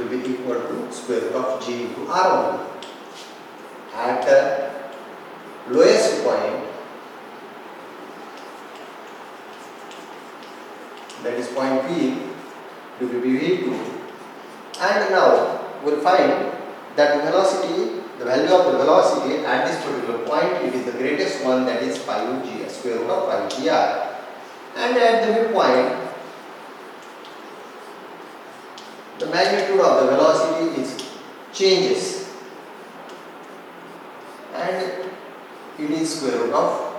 will be equal to square root of g into r only. At lowest point, that is point P, it will be V2, and now we will find that the velocity, the value of the velocity at this particular point, it is the greatest one, that is 5g, square root of 5gr. And at the midpoint, the magnitude of the velocity is changes, and it is square root of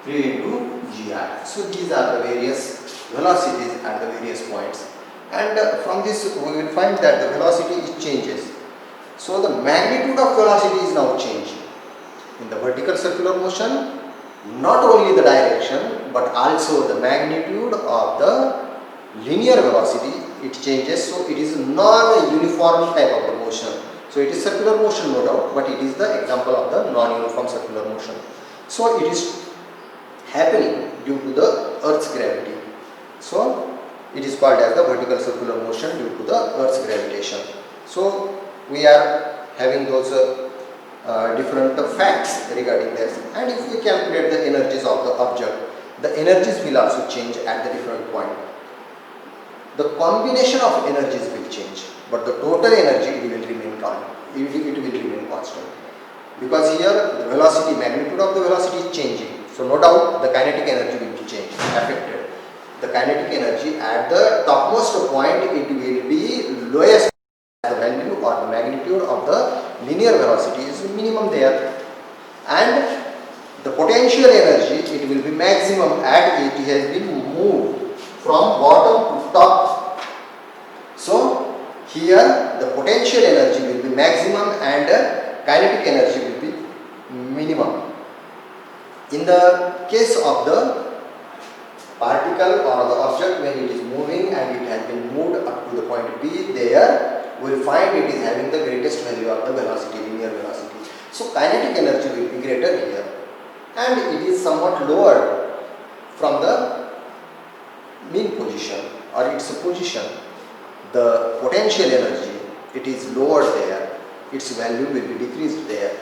3 into gr. So these are the various velocities at the various points, and from this we will find that the velocity is changes. So the magnitude of velocity is now changing in the vertical circular motion. Not only the direction but also the magnitude of the linear velocity, it changes. So it is non-uniform type of the motion. So it is circular motion, no doubt, but it is the example of the non-uniform circular motion. So it is happening due to the Earth's gravity. So it is called as the vertical circular motion due to the Earth's gravitation. So we are having those different facts regarding this, and if we calculate the energies of the object, the energies will also change at the different point. The combination of energies will change, but the total energy it will remain constant, because here the velocity, magnitude of the velocity is changing. So no doubt the kinetic energy will be changed, affected. The kinetic energy at the topmost point, it will be lowest. The value or the magnitude of the linear velocity is minimum there, and the potential energy, it will be maximum at it has been moved from bottom to top. So here the potential energy will be maximum and kinetic energy will be minimum. In the case of the particle or the object, when it is moving and it has been moved up to the point B, there we will find it is having the greatest value of the velocity, linear velocity. So kinetic energy will be greater here, and it is somewhat lower from the mean position or its position. The potential energy, it is lower there, its value will be decreased there,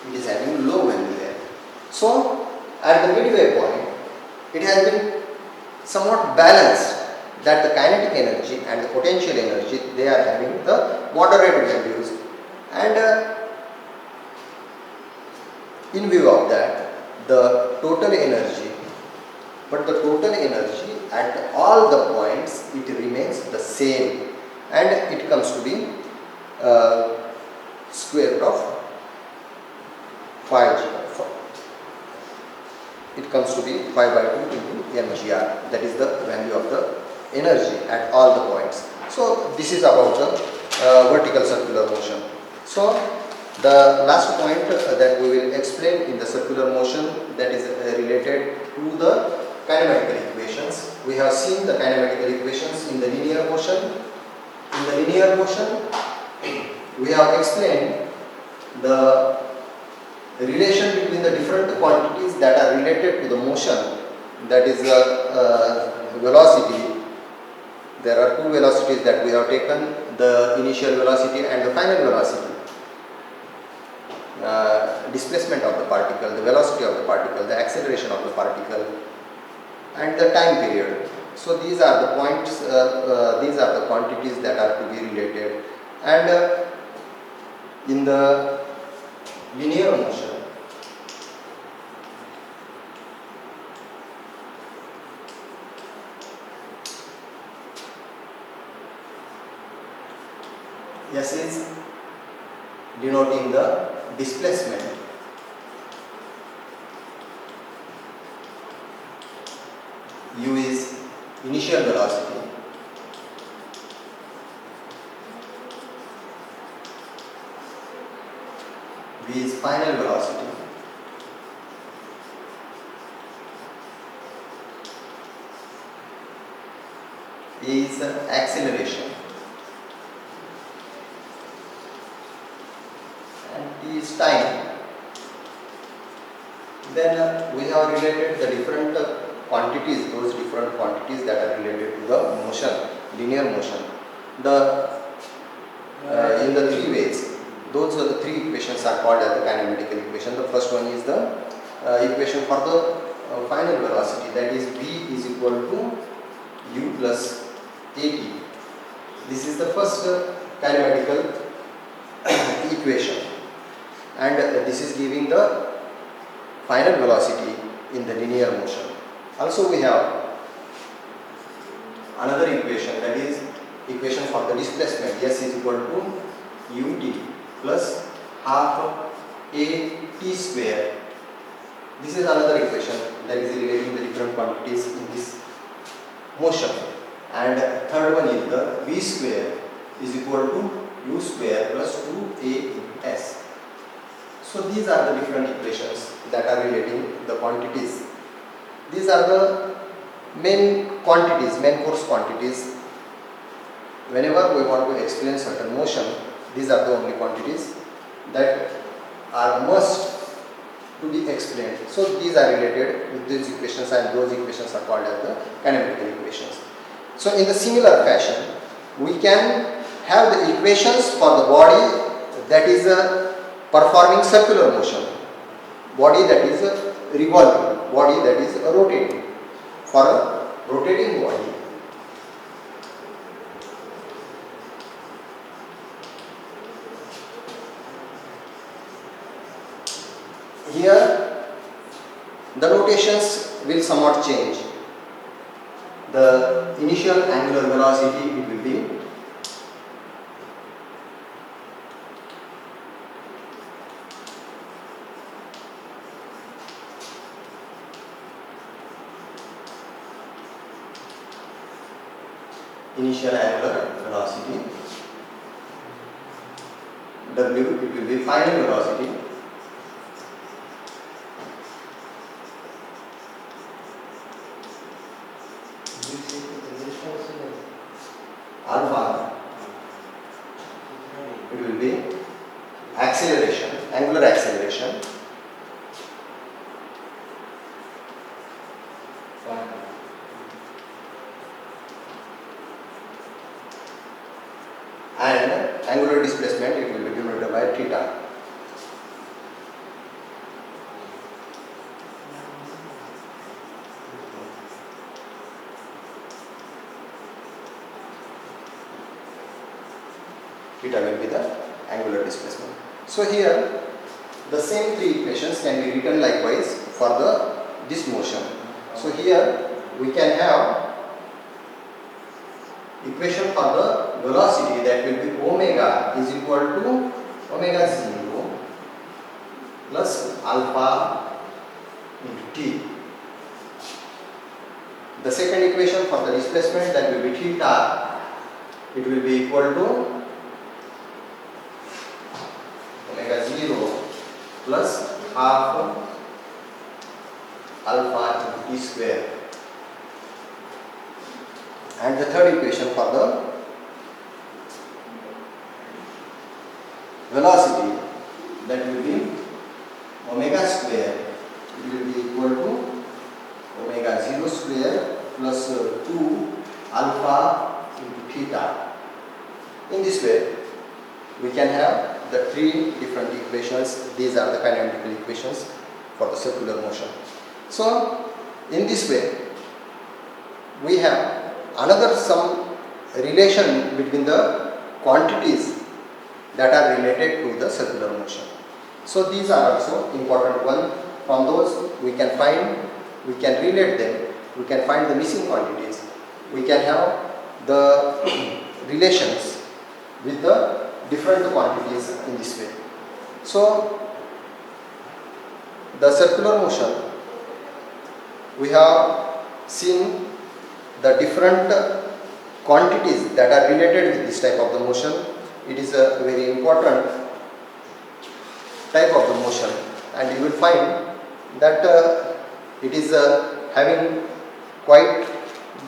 it is having low value there. So at the midway point, it has been somewhat balanced, that the kinetic energy and the potential energy, they are having the moderate values, and in view of that, the total energy, but the total energy at all the points, it remains the same, and it comes to be square root of 5g. It comes to be 5 by 2 into mgr. That is the value of the energy at all the points. So this is about the vertical circular motion. So the last point that we will explain in the circular motion, that is related to the kinematical equations. We have seen the kinematical equations in the linear motion. In the linear motion, we have explained the relation between the different quantities that are related to the motion, that is velocity. There are two velocities that we have taken, the initial velocity and the final velocity. Displacement of the particle, the velocity of the particle, the acceleration of the particle, and the time period. So these are the points, these are the quantities that are to be related. And in the linear motion, S is denoting the displacement, U is initial velocity, V is final velocity, A is acceleration, and T is time. Then we have related the different quantities, those different quantities that are related to the motion, linear motion. The in the three ways. Those three equations are called as the kinematical equation. The first one is the equation for the final velocity, that is v is equal to u plus at. This is the first kinematical equation, and this is giving the final velocity in the linear motion. Also we have another equation, that is equation for the displacement. S is equal to ut plus half a t square. This is another equation that is relating the different quantities in this motion. And third one is the v square is equal to u square plus 2as. So these are the different equations that are relating the quantities. These are the main quantities, main course quantities. Whenever we want to explain certain motion, these are the only quantities that are must to be explained. So these are related with these equations, and those equations are called as the kinematical equations. So in the similar fashion, we can have the equations for the body that is performing circular motion, body that is revolving, body that is rotating. For a rotating body, here the rotations will somewhat change. The initial angular velocity, it will be initial angular velocity, W, it will be final velocity, alpha, it will be acceleration, angular acceleration, and angular displacement, it will be denoted by theta. Theta will be the angular displacement. So here the same three equations can be written likewise for this motion. So here we can have equation for the velocity, that will be omega is equal to omega 0 plus alpha into t. The second equation for the displacement, that will be theta, it will be equal to omega 0 plus half alpha into t square. And the third equation for the velocity, that will be omega square, it will be equal to omega 0 square plus 2 alpha into theta. In this way we can have the three different equations. These are the kinematical equations for the circular motion. So in this way we have another some relation between the quantities that are related to the circular motion. So these are also important one. From those we can relate them, we can find the missing quantities, we can have the relations with the different quantities in this way. So the circular motion, we have seen the different quantities that are related with this type of the motion. It is a very important type of the motion, and you will find that it is having quite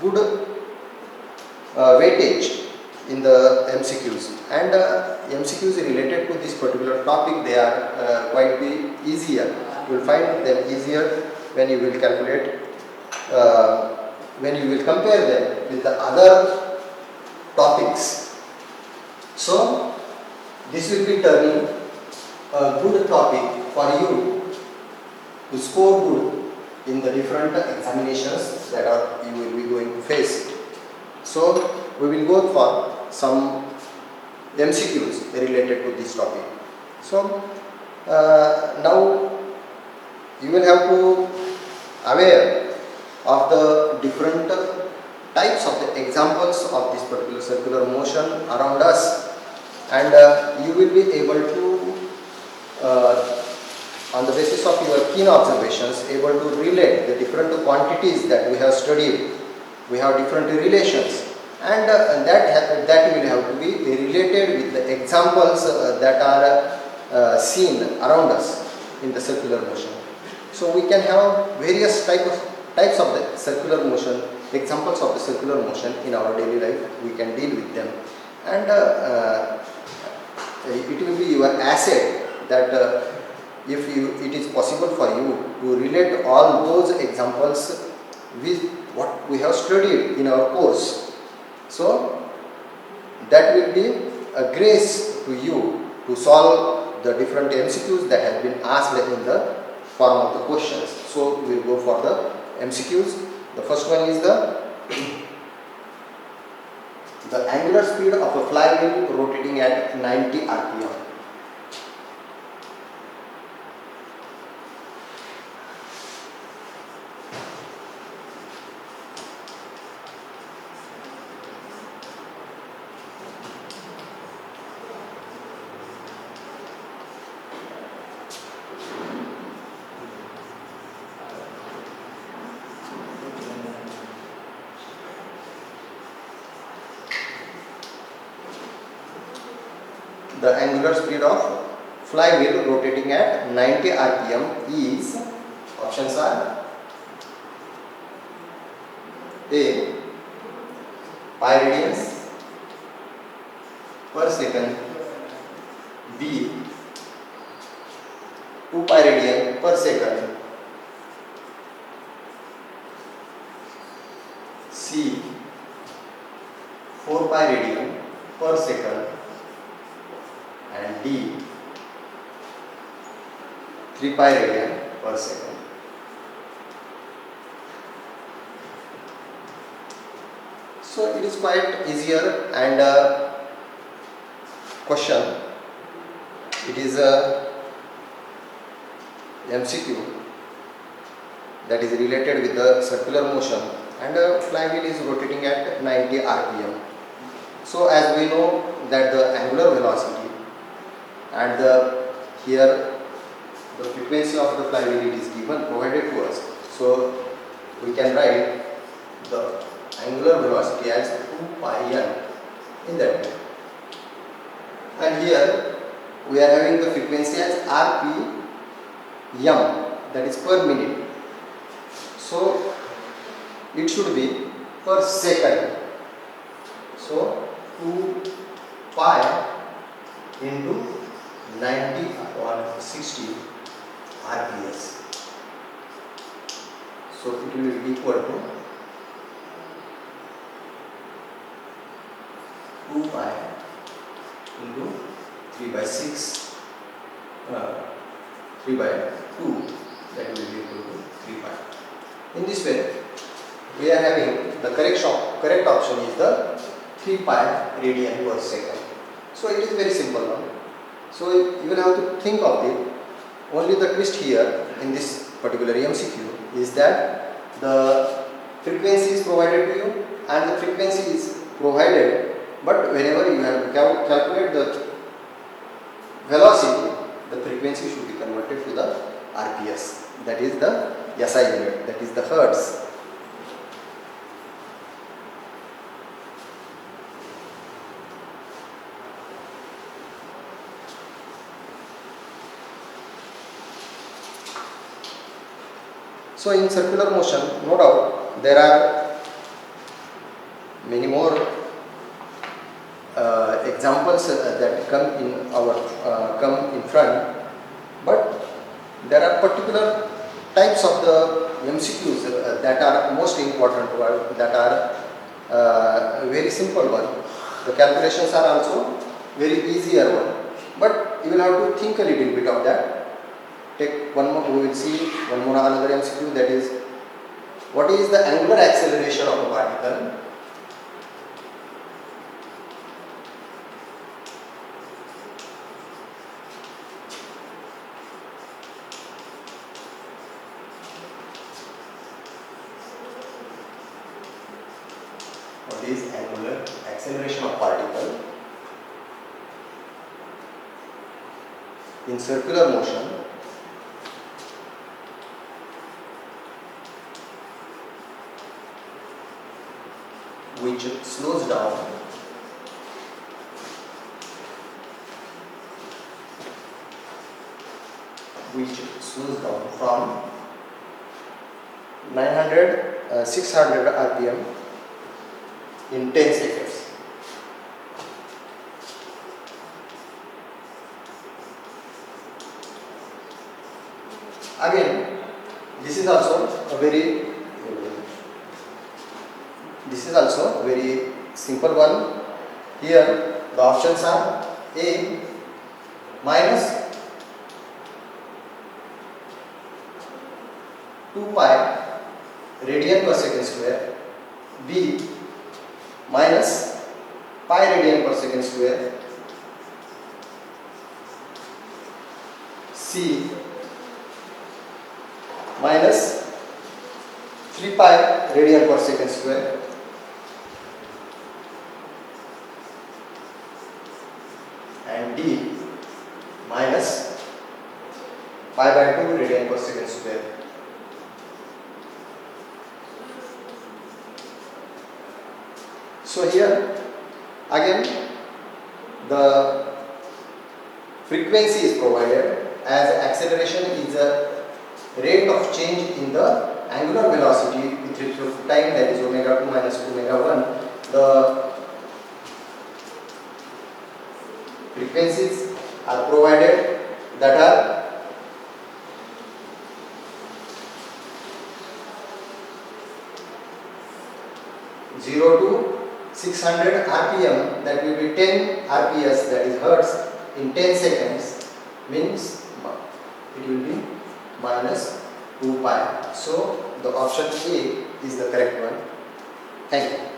good weightage in the MCQs, and MCQs related to this particular topic, they are quite easier. You will find them easier when you will calculate, when you will compare them with the other topics. So this will be turning a good topic for you to score good in the different examinations that you will be going to face. So we will go for some MCQs related to this topic. So now you will have to aware of the different types of the examples of this particular circular motion around us, and you will be able to on the basis of your keen observations able to relate the different quantities that we have studied. We have different relations, and that will have to be related with the examples that are seen around us in the circular motion. So we can have various types of the circular motion, examples of the circular motion in our daily life. We can deal with them, and it will be your asset that if it is possible for you to relate all those examples with what we have studied in our course. So that will be a grace to you to solve the different MCQs that have been asked in the form of the questions. So we will go for the MCQs. The first one is the angular speed of a flywheel rotating at 90 rpm. The angular speed of flywheel rotating at 90 rpm is, options are A, pi radians per second, B, 2 pi radian per second, C, 4 pi radian per second, and D, 3 pi radian per second. So it is quite easier and question. It is a MCQ that is related with the circular motion, and a flywheel is rotating at 90 rpm. So as we know that the angular velocity and here the frequency of the flywheel it is given, provided to us. So we can write the angular velocity as 2 pi n in that way. And here we are having the frequency as rpm, that is per minute. So it should be per second. So 2 pi into 90 upon 60 rps. So it will be equal to 2 pi into 3 by 6, 3 by 2, that will be equal to 3 pi. In this way, we are having the correct option is the 3 pi radian per second. So it is very simple one. So you will have to think of it. Only the twist here in this particular MCQ is that the frequency is provided to you and the frequency is provided, but whenever you have to calculate the velocity, the frequency should be converted to the RPS, that is the SI unit, that is the hertz. So in circular motion, no doubt, there are many more examples that come in front, but there are particular types of the MCQs that are most important, that are very simple one. The calculations are also very easier one. but you will have to think a little bit of that. Take one more, we will see one more another MCQ, that is, what is the angular acceleration of a particle? What is angular acceleration of particle in circular motion which slows down from 600 rpm in 10 seconds. Again, this is also a very simple one. Here the options are A minus 2 pi radian per second square, B minus pi radian per second square, C minus 3 pi radian per second square, and D minus pi by 2 radian per second square. So here again the frequency is provided, as acceleration is a rate of change in the angular velocity with respect to time, that is omega 2 minus omega 1. The frequencies are provided that are zero to 600 rpm, that will be 10 rps, that is hertz, in 10 seconds, means it will be minus 2 pi. So the option A is the correct one. Thank you.